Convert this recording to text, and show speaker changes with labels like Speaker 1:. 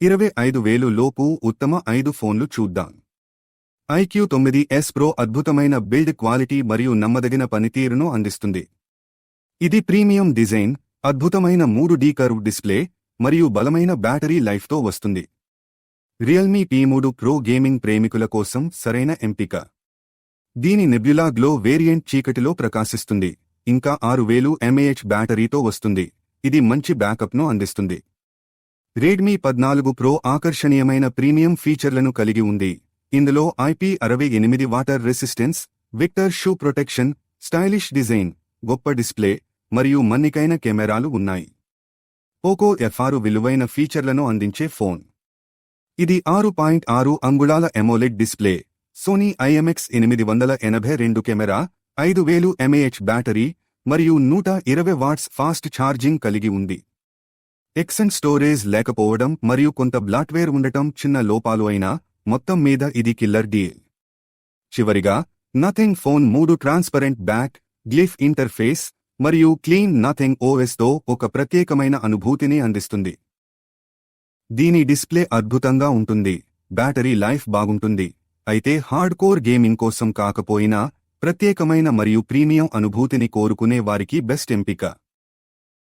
Speaker 1: 25,000 లోపు ఉత్తమ 5 ఫోన్లు చూద్దాం. IQ 9s Pro అద్భుతమైన బిల్డ్ క్వాలిటీ మరియు నమ్మదగిన పనితీరును అందిస్తుంది. ఇది ప్రీమియం డిజైన్, అద్భుతమైన 3D కర్వ్ డిస్ప్లే మరియు బలమైన బ్యాటరీ లైఫ్తో వస్తుంది. రియల్మీ P3 Pro గేమింగ్ ప్రేమికుల కోసం సరైన ఎంపిక. దీని నెబ్యులా గ్లో వేరియంట్ చీకటిలో ప్రకాశిస్తుంది, ఇంకా 6000 mAh బ్యాటరీతో వస్తుంది. ఇది మంచి బ్యాకప్ను అందిస్తుంది. రెడ్మీ 14 Pro ఆకర్షణీయమైన ప్రీమియం ఫీచర్లను కలిగి ఉంది. ఇందులో IP68 వాటర్ రెసిస్టెన్స్, విక్టర్ షూ ప్రొటెక్షన్, స్టైలిష్ డిజైన్, గొప్ప డిస్ప్లే మరియు మన్నికైన కెమెరాలు ఉన్నాయి. పోకో F6 విలువైన ఫీచర్లను అందించే ఫోన్. ఇది 6.6 అంగుళాల AMOLED display, Sony IMX882 camera, 5000 mAh battery మరియు 120 వాట్స్ ఫాస్ట్ ఛార్జింగ్ కలిగి ఉంది. ఎక్స్టెండ్ స్టోరేజ్ లేకపోవడం మరియు కొంత బ్లాట్వేర్ ఉండటం చిన్న లోపాలు అయినా మొత్తం మీద ఇది కిల్లర్ డీల్. చివరిగా, nothing phone 3 transparent back, glyph interface మరియు క్లీన్ నథింగ్ OSతో ఒక ప్రత్యేకమైన అనుభూతిని అందిస్తుంది. దీని డిస్ప్లే అద్భుతంగా ఉంటుంది, బ్యాటరీ లైఫ్ బాగుంటుంది. అయితే హార్డ్ కోర్ గేమింగ్ కోసం కాకపోయినా ప్రత్యేకమైన మరియు ప్రీమియం అనుభూతిని కోరుకునే వారికి బెస్ట్ ఎంపిక.